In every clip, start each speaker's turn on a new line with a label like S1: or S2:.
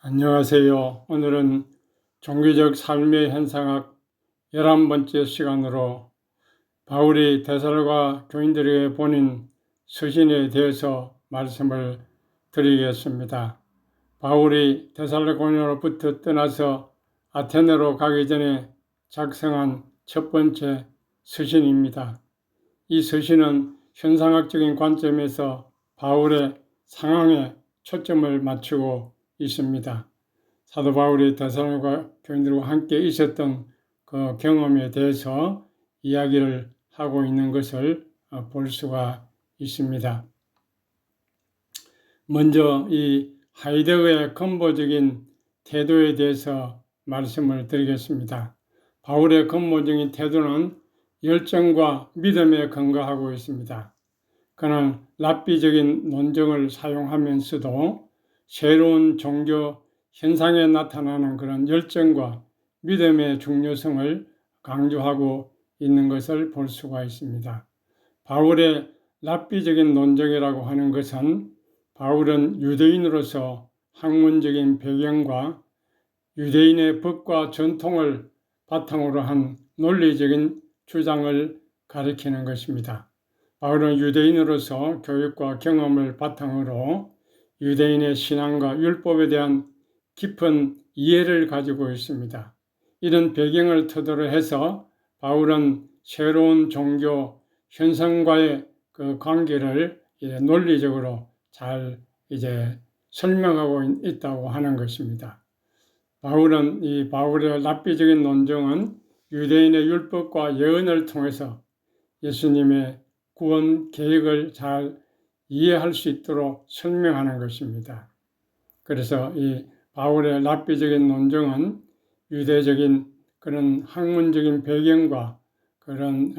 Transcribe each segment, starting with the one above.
S1: 안녕하세요. 오늘은 종교적 삶의 현상학 11번째 시간으로 바울이 데살로가 교인들에게 보낸 서신에 대해서 말씀을 드리겠습니다. 바울이 데살로니가로부터 떠나서 아테네로 가기 전에 작성한 첫 번째 서신입니다. 이 서신은 현상학적인 관점에서 바울의 상황에 초점을 맞추고 있습니다. 사도 바울이 데살로니가 교인들과 함께 있었던 그 경험에 대해서 이야기를 하고 있는 것을 볼 수가 있습니다. 먼저 이 하이데거의 근본적인 태도에 대해서 말씀을 드리겠습니다. 바울의 근본적인 태도는 열정과 믿음에 근거하고 있습니다. 그는 랍비적인 논정을 사용하면서도 새로운 종교 현상에 나타나는 그런 열정과 믿음의 중요성을 강조하고 있는 것을 볼 수가 있습니다. 바울의 랍비적인 논정이라고 하는 것은 바울은 유대인으로서 학문적인 배경과 유대인의 법과 전통을 바탕으로 한 논리적인 주장을 가리키는 것입니다. 바울은 유대인으로서 교육과 경험을 바탕으로 유대인의 신앙과 율법에 대한 깊은 이해를 가지고 있습니다. 이런 배경을 토대로 해서 바울은 새로운 종교 현상과의 그 관계를 논리적으로 잘 설명하고 있다고 하는 것입니다. 바울의 랍비적인 논정은 유대인의 율법과 예언을 통해서 예수님의 구원 계획을 잘 이해할 수 있도록 설명하는 것입니다. 그래서 이 바울의 랍비적인 논정은 유대적인 그런 학문적인 배경과 그런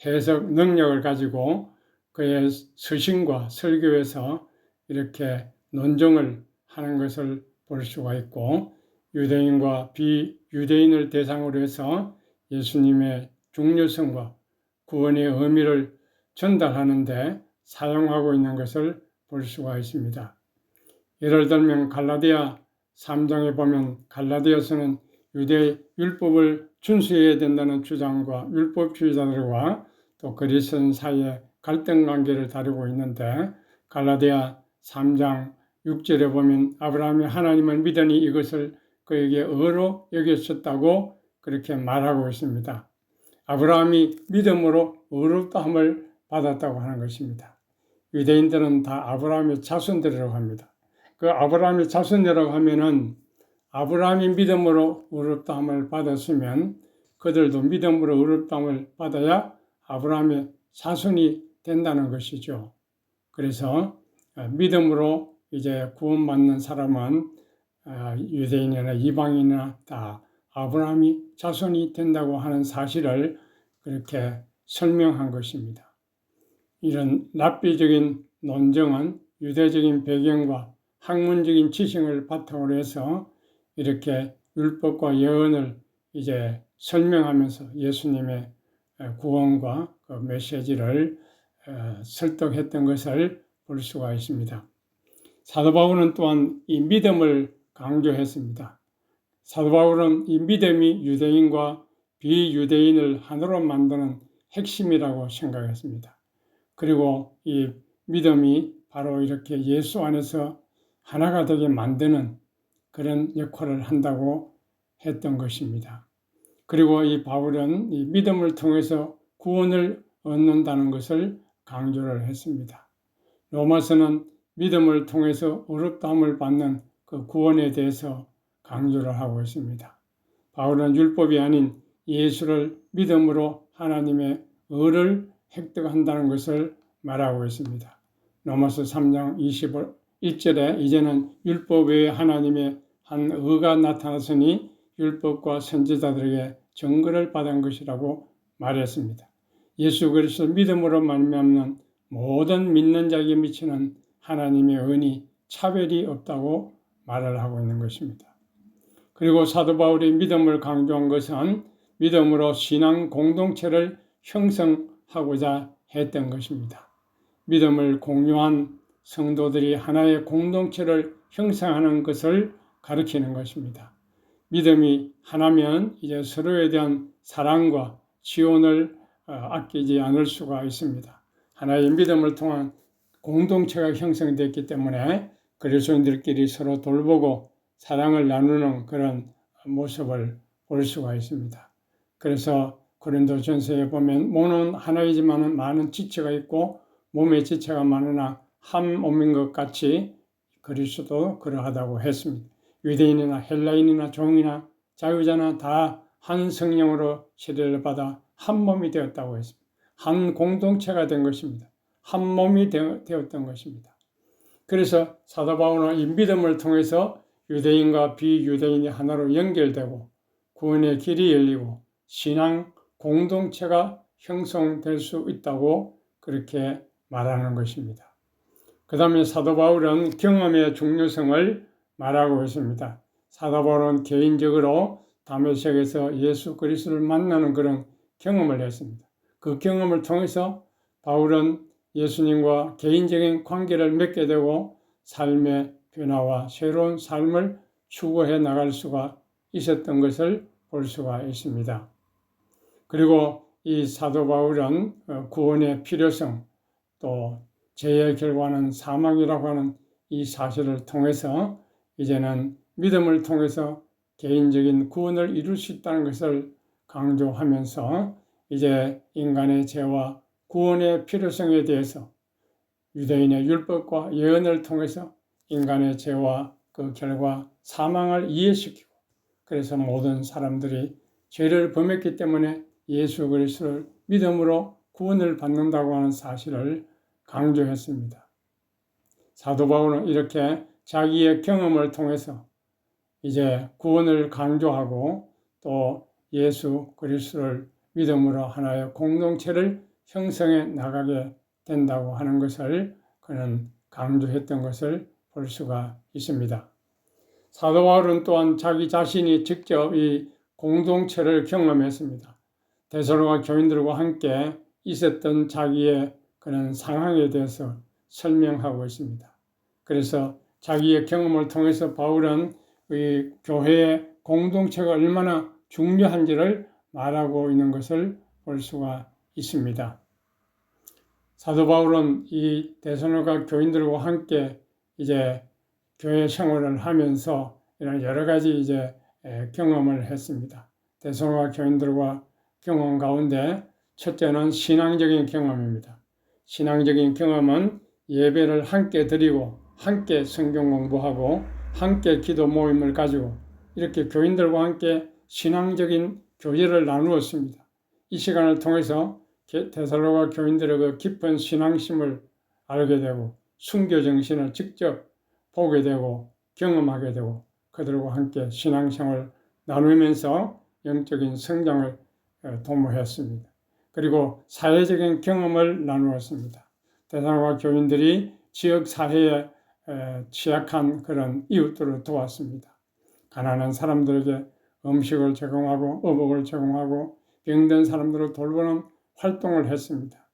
S1: 해석 능력을 가지고 그의 서신과 설교에서 이렇게 논정을 하는 것을 볼 수가 있고, 유대인과 비유대인을 대상으로 해서 예수님의 중요성과 구원의 의미를 전달하는 데 사용하고 있는 것을 볼 수가 있습니다. 예를 들면 갈라디아 3장에 보면 갈라디아서는 유대 율법을 준수해야 된다는 주장과 율법주의자들과 또 그리스도인 사이의 갈등 관계를 다루고 있는데, 갈라디아 3장 6절에 보면 아브라함이 하나님을 믿으니 이것을 그에게 의로 여겼었다고 그렇게 말하고 있습니다. 아브라함이 믿음으로 의롭다함을 받았다고 하는 것입니다. 유대인들은 다 아브라함의 자손들이라고 합니다. 그 아브라함의 자손이라고 하면은 아브라함이 믿음으로 의롭다함을 받았으면 그들도 믿음으로 의롭다함을 받아야 아브라함의 자손이 된다는 것이죠. 그래서 믿음으로 구원받는 사람은 유대인이나 이방인이나 다 아브라함이 자손이 된다고 하는 사실을 그렇게 설명한 것입니다. 이런 랍비적인 논정은 유대적인 배경과 학문적인 지식을 바탕으로 해서 이렇게 율법과 예언을 설명하면서 예수님의 구원과 그 메시지를 설득했던 것을 볼 수가 있습니다. 사도 바울은 또한 이 믿음을 강조했습니다. 사도 바울은 이 믿음이 유대인과 비유대인을 하나로 만드는 핵심이라고 생각했습니다. 그리고 이 믿음이 바로 이렇게 예수 안에서 하나가 되게 만드는 그런 역할을 한다고 했던 것입니다. 그리고 이 바울은 이 믿음을 통해서 구원을 얻는다는 것을 강조를 했습니다. 로마서는 믿음을 통해서 의롭다함을 받는 그 구원에 대해서 강조를 하고 있습니다. 바울은 율법이 아닌 예수를 믿음으로 하나님의 의를 획득한다는 것을 말하고 있습니다. 로마서 3장 21절에 이제는 율법 외에 하나님의 한 의가 나타났으니 율법과 선지자들에게 증거를 받은 것이라고 말했습니다. 예수 그리스도 믿음으로 말미암는 모든 믿는 자에게 미치는 하나님의 은이 차별이 없다고 말을 하고 있는 것입니다. 그리고 사도 바울이 믿음을 강조한 것은 믿음으로 신앙 공동체를 형성하고자 했던 것입니다. 믿음을 공유한 성도들이 하나의 공동체를 형성하는 것을 가르치는 것입니다. 믿음이 하나면 이제 서로에 대한 사랑과 지원을 아끼지 않을 수가 있습니다. 하나의 믿음을 통한 공동체가 형성됐기 때문에 그리스도인들끼리 서로 돌보고 사랑을 나누는 그런 모습을 볼 수가 있습니다. 그래서 고린도전서에 보면 몸은 하나이지만 많은 지체가 있고 몸의 지체가 많으나 한 몸인 것 같이 그리스도도 그러하다고 했습니다. 유대인이나 헬라인이나 종이나 자유자나 다 한 성령으로 세례를 받아 한 몸이 되었다고 했습니다. 한 공동체가 된 것입니다. 한 몸이 되었던 것입니다. 그래서 사도 바울은 이 믿음을 통해서 유대인과 비유대인이 하나로 연결되고 구원의 길이 열리고 신앙 공동체가 형성될 수 있다고 그렇게 말하는 것입니다. 그 다음에 사도 바울은 경험의 중요성을 말하고 있습니다. 사도 바울은 개인적으로 다메섹에서 예수 그리스도를 만나는 그런 경험을 했습니다. 그 경험을 통해서 바울은 예수님과 개인적인 관계를 맺게 되고 삶의 변화와 새로운 삶을 추구해 나갈 수가 있었던 것을 볼 수가 있습니다. 그리고 이 사도 바울은 구원의 필요성 또 죄의 결과는 사망이라고 하는 이 사실을 통해서 이제는 믿음을 통해서 개인적인 구원을 이룰 수 있다는 것을 강조하면서 이제 인간의 죄와 구원의 필요성에 대해서 유대인의 율법과 예언을 통해서 인간의 죄와 그 결과 사망을 이해시키고 그래서 모든 사람들이 죄를 범했기 때문에 예수 그리스도를 믿음으로 구원을 받는다고 하는 사실을 강조했습니다. 사도 바울은 이렇게 자기의 경험을 통해서 이제 구원을 강조하고 또 예수 그리스도를 믿음으로 하나의 공동체를 형성해 나가게 된다고 하는 것을 그는 강조했던 것을 볼 수가 있습니다. 사도 바울은 또한 자기 자신이 직접 이 공동체를 경험했습니다. 데살로니가 교인들과 함께 있었던 자기의 그런 상황에 대해서 설명하고 있습니다. 그래서 자기의 경험을 통해서 바울은 이 교회의 공동체가 얼마나 중요한지를 말하고 있는 것을 볼 수가 있습니다. 사도 바울은 이 데살로니가 교인들과 함께 이제 교회 생활을 하면서 이런 여러 가지 이제 경험을 했습니다. 데살로니가 교인들과 경험 가운데 첫째는 신앙적인 경험입니다. 신앙적인 경험은 예배를 함께 드리고 함께 성경 공부하고 함께 기도 모임을 가지고 이렇게 교인들과 함께 신앙적인 교제를 나누었습니다. 이 시간을 통해서 데살로니가 교인들의 그 깊은 신앙심을 알게 되고 순교 정신을 직접 보게 되고 경험하게 되고 그들과 함께 신앙생활을 나누면서 영적인 성장을 도모했습니다. 그리고 사회적인 경험을 나누었습니다. 데살로니가 교인들이 지역 사회에 취약한 그런 이웃들을 도왔습니다. 가난한 사람들에게 음식을 제공하고 의복을 제공하고 병든 사람들을 돌보는 활동을 했습니다.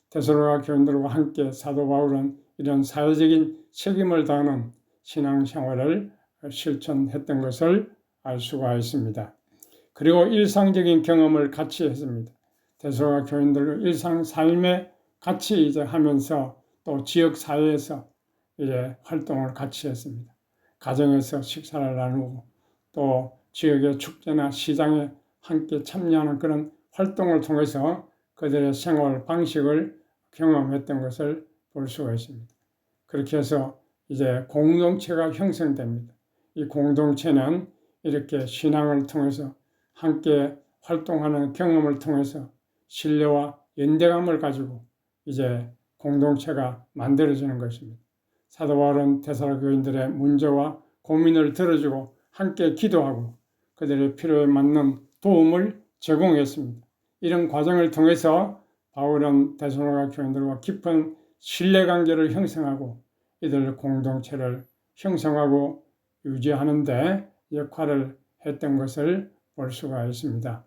S1: 데살로니가 교인들과 함께 사도 바울은 이런 사회적인 책임을 다하는 신앙생활을 실천했던 것을 알 수가 있습니다. 그리고 일상적인 경험을 같이 했습니다. 데살로니가 교인들과 일상 삶에 같이 이제 하면서 또 지역 사회에서 이제 활동을 같이 했습니다. 가정에서 식사를 나누고 또 지역의 축제나 시장에 함께 참여하는 그런 활동을 통해서 그들의 생활 방식을 경험했던 것을 볼 수가 있습니다. 그렇게 해서 이제 공동체가 형성됩니다. 이 공동체는 이렇게 신앙을 통해서 함께 활동하는 경험을 통해서 신뢰와 연대감을 가지고 이제 공동체가 만들어지는 것입니다. 사도 바울은 데살로니가 교인들의 문제와 고민을 들어주고 함께 기도하고 그들의 필요에 맞는 도움을 제공했습니다. 이런 과정을 통해서 바울은 데살로니가 교인들과 깊은 신뢰관계를 형성하고 이들 공동체를 형성하고 유지하는 데 역할을 했던 것을 볼 수가 있습니다.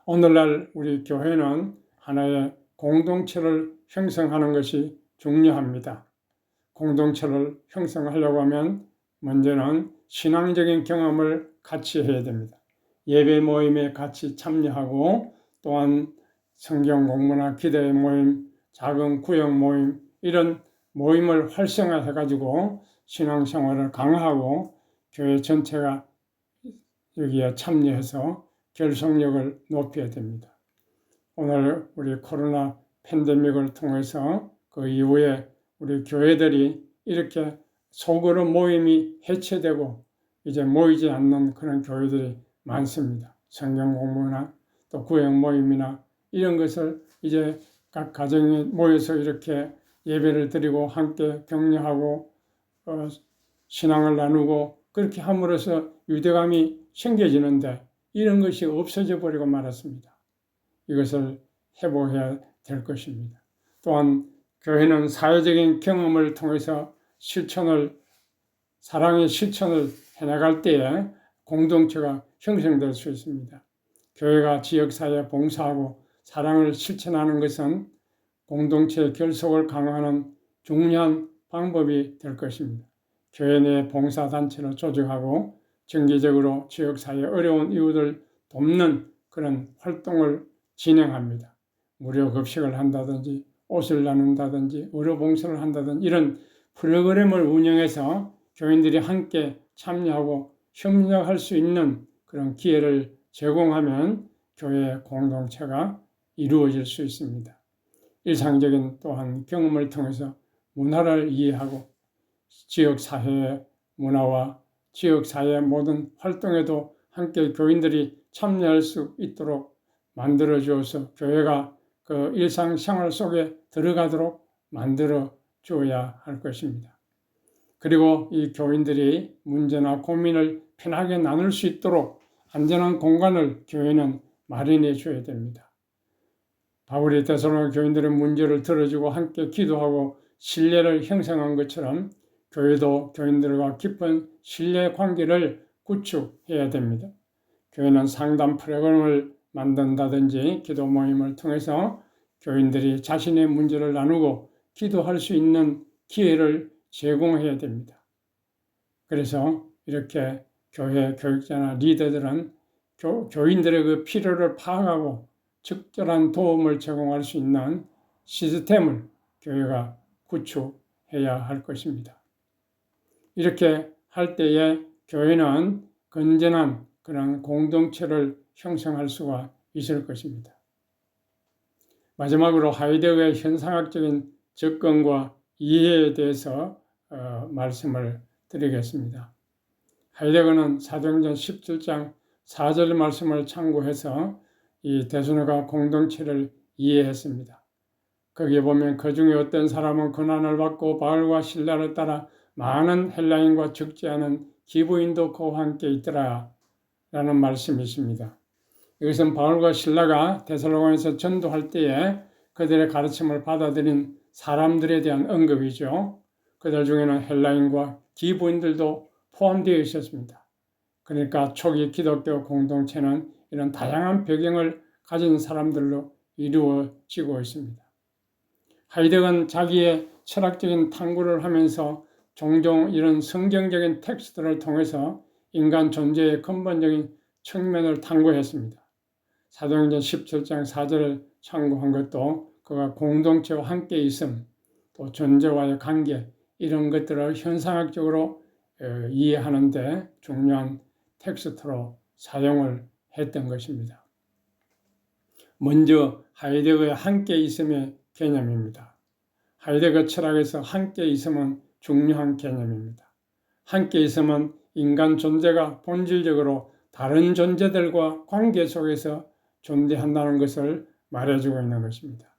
S1: 오늘날 우리 교회는 하나의 공동체를 형성하는 것이 중요합니다. 공동체를 형성하려고 하면 먼저는 신앙적인 경험을 같이 해야 됩니다. 예배 모임에 같이 참여하고 또한 성경 공부나 기도의 모임, 작은 구역 모임 이런 모임을 활성화해가지고 신앙생활을 강화하고 교회 전체가 여기에 참여해서 결속력을 높여야 됩니다. 오늘 우리 코로나 팬데믹을 통해서 그 이후에 우리 교회들이 이렇게 소그룹 모임이 해체되고 이제 모이지 않는 그런 교회들이 많습니다. 성경 공부나 또 구역 모임이나 이런 것을 이제 각 가정에 모여서 이렇게 예배를 드리고 함께 격려하고 신앙을 나누고 그렇게 함으로써 유대감이 생겨지는데 이런 것이 없어져 버리고 말았습니다. 이것을 회복해야 될 것입니다. 또한 교회는 사회적인 경험을 통해서 사랑의 실천을 해나갈 때에 공동체가 형성될 수 있습니다. 교회가 지역사회에 봉사하고 사랑을 실천하는 것은 공동체의 결속을 강화하는 중요한 방법이 될 것입니다. 교회 내 봉사단체를 조직하고 정기적으로 지역사회의 어려운 이웃을 돕는 그런 활동을 진행합니다. 무료 급식을 한다든지 옷을 나눈다든지 의료봉사를 한다든지 이런 프로그램을 운영해서 교인들이 함께 참여하고 협력할 수 있는 그런 기회를 제공하면 교회 공동체가 이루어질 수 있습니다. 일상적인 또한 경험을 통해서 문화를 이해하고 지역사회의 문화와 지역사회의 모든 활동에도 함께 교인들이 참여할 수 있도록 만들어 주어서 교회가 그 일상생활 속에 들어가도록 만들어 주어야 할 것입니다. 그리고 이 교인들이 문제나 고민을 편하게 나눌 수 있도록 안전한 공간을 교회는 마련해 줘야 됩니다. 바울이 데살로니가 교인들의 문제를 들어주고 함께 기도하고 신뢰를 형성한 것처럼 교회도 교인들과 깊은 신뢰 관계를 구축해야 됩니다. 교회는 상담 프로그램을 만든다든지 기도 모임을 통해서 교인들이 자신의 문제를 나누고 기도할 수 있는 기회를 제공해야 됩니다. 그래서 이렇게 교회 교육자나 리더들은 교인들의 그 필요를 파악하고 적절한 도움을 제공할 수 있는 시스템을 교회가 구축해야 할 것입니다. 이렇게 할 때에 교회는 건전한 그런 공동체를 형성할 수가 있을 것입니다. 마지막으로 하이데거의 현상학적인 접근과 이해에 대해서 말씀을 드리겠습니다. 하이데거는 사도행전 17장 4절 말씀을 참고해서 이 데살로니가 공동체를 이해했습니다. 거기에 보면 그 중에 어떤 사람은 고난을 받고 바울과 실라를 따라 많은 헬라인과 적지 않은 기부인도 그와 함께 있더라 라는 말씀이 있습니다. 이것은 바울과 실라가 데살로니가에서 전도할 때에 그들의 가르침을 받아들인 사람들에 대한 언급이죠. 그들 중에는 헬라인과 기부인들도 포함되어 있었습니다. 그러니까 초기 기독교 공동체는 이런 다양한 배경을 가진 사람들로 이루어지고 있습니다. 하이데거는 자기의 철학적인 탐구를 하면서 종종 이런 성경적인 텍스트를 통해서 인간 존재의 근본적인 측면을 탐구했습니다. 사도행전 17장 4절을 참고한 것도 그가 공동체와 함께 있음, 또 존재와의 관계 이런 것들을 현상학적으로 이해하는 데 중요한 텍스트로 사용을 했던 것입니다. 먼저 하이데거의 함께 있음의 개념입니다. 하이데거 철학에서 함께 있음은 중요한 개념입니다. 함께 있음은 인간 존재가 본질적으로 다른 존재들과 관계 속에서 존재한다는 것을 말해주고 있는 것입니다.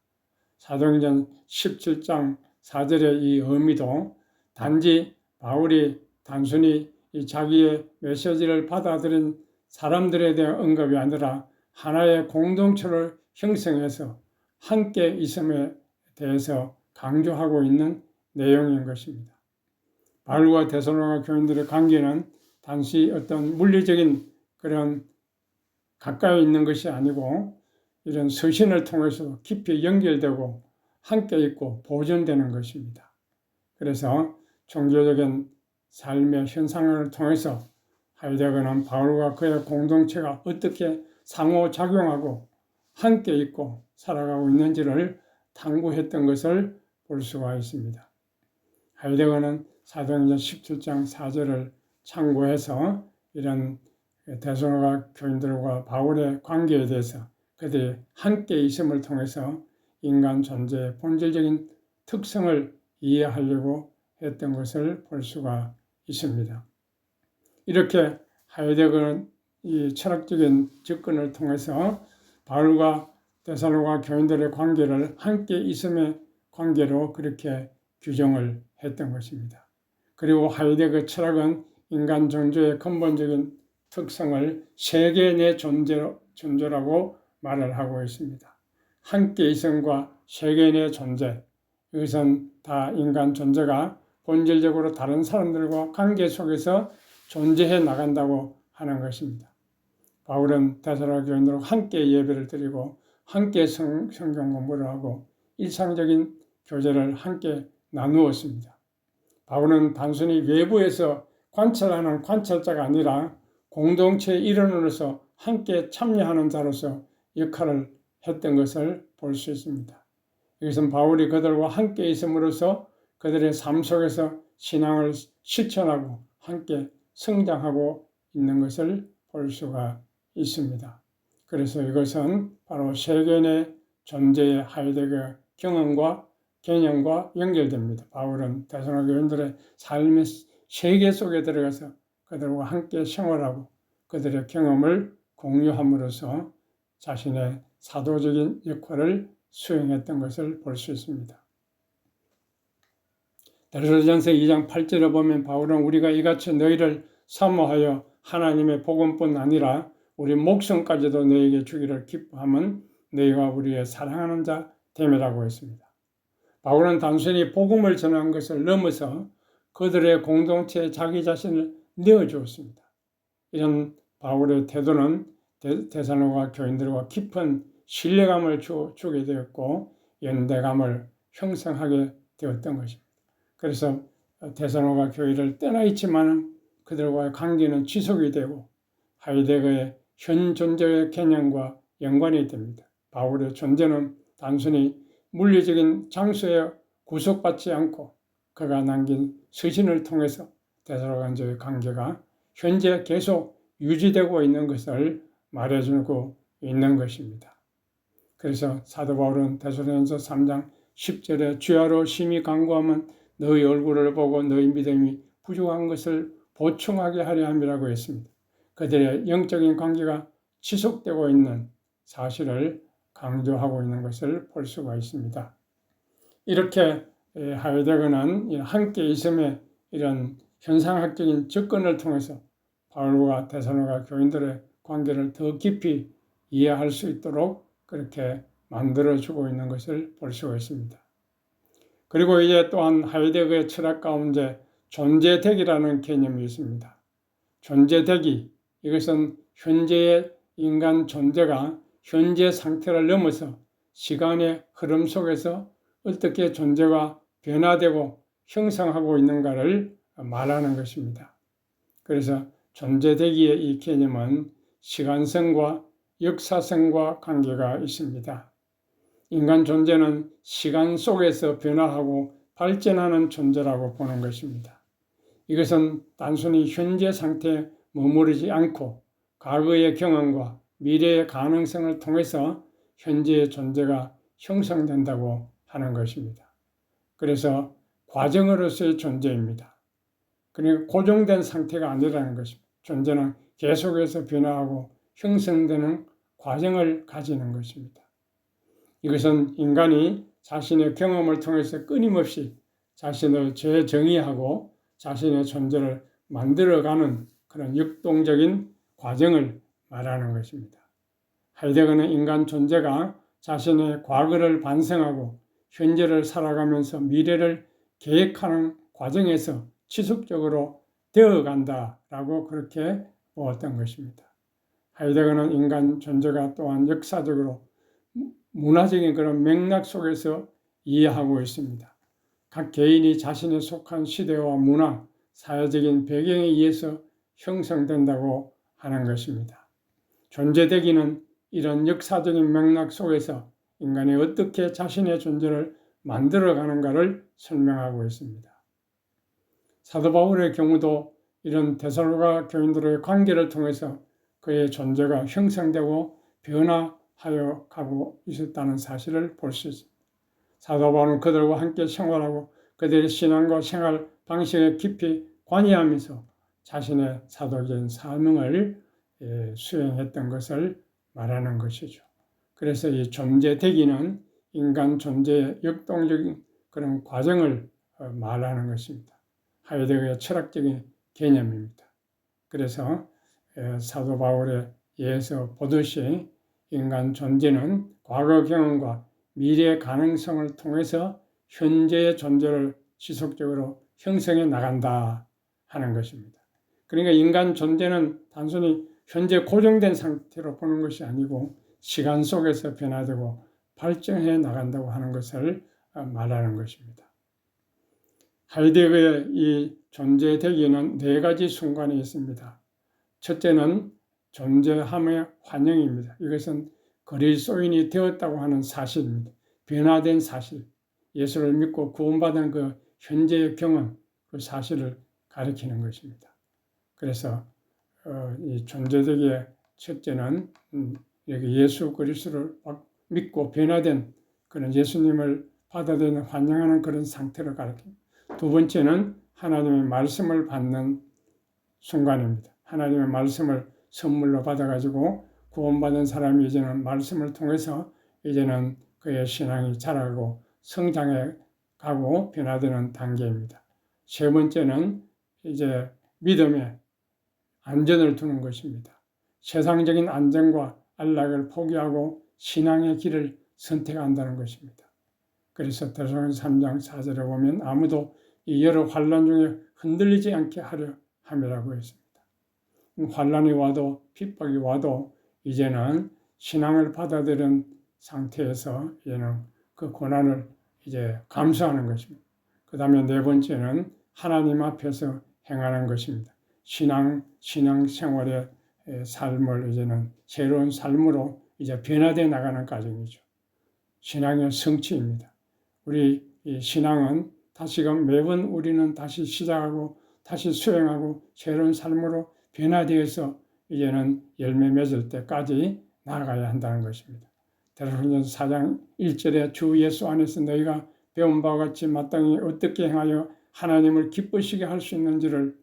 S1: 사도행전 17장 4절의 이 의미도 단지 바울이 단순히 자기의 메시지를 받아들인 사람들에 대한 언급이 아니라 하나의 공동체를 형성해서 함께 있음에 대해서 강조하고 있는 내용인 것입니다. 바울과 데살로니가 교인들의 관계는 단지 어떤 물리적인 그런 가까이 있는 것이 아니고 이런 서신을 통해서 깊이 연결되고 함께 있고 보존되는 것입니다. 그래서 종교적인 삶의 현상을 통해서 하이데거는 바울과 그의 공동체가 어떻게 상호작용하고 함께 있고 살아가고 있는지를 탐구했던 것을 볼 수가 있습니다. 하이데거는 사도행전 17장 4절을 참고해서 이런 데살로니가 교인들과 바울의 관계에 대해서 그들이 함께 있음을 통해서 인간 존재의 본질적인 특성을 이해하려고 했던 것을 볼 수가 있습니다. 이렇게 하이데거는 이 철학적인 접근을 통해서 바울과 데살로니가 교인들의 관계를 함께 있음의 관계로 그렇게 규정을 했던 것입니다. 그리고 하이데거 철학은 인간 존재의 근본적인 특성을 세계 내 존재라고 말을 하고 있습니다. 함께 있음과 세계 내 존재, 이것은 다 인간 존재가 본질적으로 다른 사람들과 관계 속에서 존재해 나간다고 하는 것입니다. 바울은 데살로니가 교인들과 함께 예배를 드리고 함께 성경 공부를 하고 일상적인 교제를 함께 나누었습니다. 바울은 단순히 외부에서 관찰하는 관찰자가 아니라 공동체의 일원으로서 함께 참여하는 자로서 역할을 했던 것을 볼 수 있습니다. 이것은 바울이 그들과 함께 있음으로써 그들의 삶 속에서 신앙을 실천하고 함께 성장하고 있는 것을 볼 수가 있습니다. 그래서 이것은 바로 세계 내 존재의 하이데거 경험과 개념과 연결됩니다. 바울은 데살로니가 교인들의 삶의 세계 속에 들어가서 그들과 함께 생활하고 그들의 경험을 공유함으로써 자신의 사도적인 역할을 수행했던 것을 볼 수 있습니다. 데살로니가전서 2장 8절에 보면 바울은 우리가 이같이 너희를 사모하여 하나님의 복음뿐 아니라 우리 목숨까지도 너희에게 주기를 기뻐함은 너희가 우리의 사랑하는 자 됨이라고 했습니다. 바울은 단순히 복음을 전한 것을 넘어서 그들의 공동체에 자기 자신을 내어주었습니다. 이런 바울의 태도는 데살로니가 교인들과 깊은 신뢰감을 주게 되었고 연대감을 형성하게 되었던 것입니다. 그래서 데살로니가 교회를 떠나 있지만 그들과의 관계는 지속이 되고 하이데거의 현 존재의 개념과 연관이 됩니다. 바울의 존재는 단순히 물리적인 장소에 구속받지 않고 그가 남긴 서신을 통해서 데살로니가와의 관계가 현재 계속 유지되고 있는 것을 말해주고 있는 것입니다. 그래서 사도 바울은 데살로니가서 3장 10절에 주야로 심히 간구하면 너희 얼굴을 보고 너희 믿음이 부족한 것을 보충하게 하려 함이라고 했습니다. 그들의 영적인 관계가 지속되고 있는 사실을 강조하고 있는 것을 볼 수가 있습니다. 이렇게 하이데거는 함께 있음의 이런 현상학적인 접근을 통해서 바울과 데살로니가 교인들의 관계를 더 깊이 이해할 수 있도록 그렇게 만들어주고 있는 것을 볼 수가 있습니다. 그리고 이제 또한 하이데거의 철학 가운데 존재되기라는 개념이 있습니다. 존재되기, 이것은 현재의 인간 존재가 현재 상태를 넘어서 시간의 흐름 속에서 어떻게 존재가 변화되고 형성하고 있는가를 말하는 것입니다. 그래서 존재되기의 이 개념은 시간성과 역사성과 관계가 있습니다. 인간 존재는 시간 속에서 변화하고 발전하는 존재라고 보는 것입니다. 이것은 단순히 현재 상태에 머무르지 않고 과거의 경험과 미래의 가능성을 통해서 현재의 존재가 형성된다고 하는 것입니다. 그래서 과정으로서의 존재입니다. 그러니까 고정된 상태가 아니라는 것입니다. 존재는 계속해서 변화하고 형성되는 과정을 가지는 것입니다. 이것은 인간이 자신의 경험을 통해서 끊임없이 자신을 재정의하고 자신의 존재를 만들어가는 그런 역동적인 과정을 말하는 것입니다. 하이데거는 인간 존재가 자신의 과거를 반성하고 현재를 살아가면서 미래를 계획하는 과정에서 지속적으로 되어간다라고 그렇게 보았던 것입니다. 하이데거는 인간 존재가 또한 역사적으로 문화적인 그런 맥락 속에서 이해하고 있습니다. 각 개인이 자신에 속한 시대와 문화, 사회적인 배경에 의해서 형성된다고 하는 것입니다. 존재되기는 이런 역사적인 맥락 속에서 인간이 어떻게 자신의 존재를 만들어가는가를 설명하고 있습니다. 사도 바울의 경우도 이런 데살로니가 교인들의 관계를 통해서 그의 존재가 형성되고 변화하여 가고 있었다는 사실을 볼 수 있습니다. 사도 바울은 그들과 함께 생활하고 그들의 신앙과 생활 방식에 깊이 관여하면서 자신의 사도적인 사명을 수행했던 것을 말하는 것이죠. 그래서 이 존재되기는 인간 존재의 역동적인 그런 과정을 말하는 것입니다. 하이데거의 철학적인 개념입니다. 그래서 사도 바울의 예에서 보듯이 인간 존재는 과거 경험과 미래의 가능성을 통해서 현재의 존재를 지속적으로 형성해 나간다 하는 것입니다. 그러니까 인간 존재는 단순히 현재 고정된 상태로 보는 것이 아니고 시간 속에서 변화되고 발전해 나간다고 하는 것을 말하는 것입니다. 하이데거의 이 존재되기는 네 가지 순간이 있습니다. 첫째는 존재함의 환영입니다. 이것은 그리스도인이 되었다고 하는 사실입니다. 변화된 사실, 예수를 믿고 구원받은 그 현재의 경험, 그 사실을 가리키는 것입니다. 그래서 이 존재되기의 첫째는 예수 그리스도를 믿고 변화된 그런 예수님을 받아들이는 환영하는 그런 상태를 가리킵니다. 두 번째는 하나님의 말씀을 받는 순간입니다. 하나님의 말씀을 선물로 받아가지고 구원받은 사람이 이제는 말씀을 통해서 이제는 그의 신앙이 자라고 성장해 가고 변화되는 단계입니다. 세 번째는 이제 믿음의 안전을 두는 것입니다. 세상적인 안전과 안락을 포기하고 신앙의 길을 선택한다는 것입니다. 그래서 데살로니가 3장 4절에 보면 아무도 이 여러 환난 중에 흔들리지 않게 하려 함이라고 했습니다. 환난이 와도 핍박이 와도 이제는 신앙을 받아들인 상태에서 이제는 그 고난을 이제 감수하는 것입니다. 그 다음에 네 번째는 하나님 앞에서 행하는 것입니다. 신앙 생활의 삶을 이제는 새로운 삶으로 이제 변화되어 나가는 과정이죠. 신앙의 성취입니다. 우리 이 신앙은 다시금 매번 우리는 다시 시작하고 다시 수행하고 새로운 삶으로 변화되어서 이제는 열매 맺을 때까지 나아가야 한다는 것입니다. 데살로니가서 4장 1절에 주 예수 안에서 너희가 배운 바와 같이 마땅히 어떻게 행하여 하나님을 기쁘시게 할 수 있는지를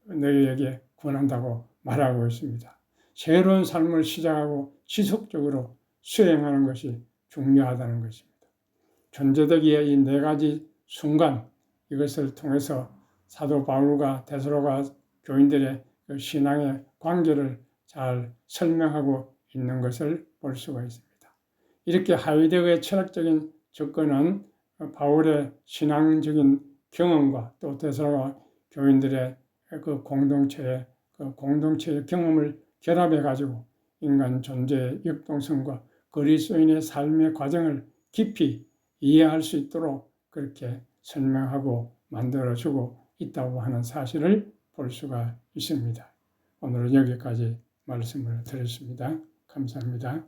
S1: 너희에게 권한다고 말하고 있습니다. 새로운 삶을 시작하고 지속적으로 수행하는 것이 중요하다는 것입니다. 존재되기의 이 네 가지 순간, 이것을 통해서 사도 바울과 데살로니가 교인들의 그 신앙의 관계를 잘 설명하고 있는 것을 볼 수가 있습니다. 이렇게 하이데거의 철학적인 접근은 바울의 신앙적인 경험과 또 데살로니가 교인들의 그 공동체의 경험을 결합해 가지고 인간 존재의 역동성과 그리스도인의 삶의 과정을 깊이 이해할 수 있도록 그렇게 설명하고 만들어주고 있다고 하는 사실을 볼 수가 있습니다. 오늘은 여기까지 말씀을 드렸습니다. 감사합니다.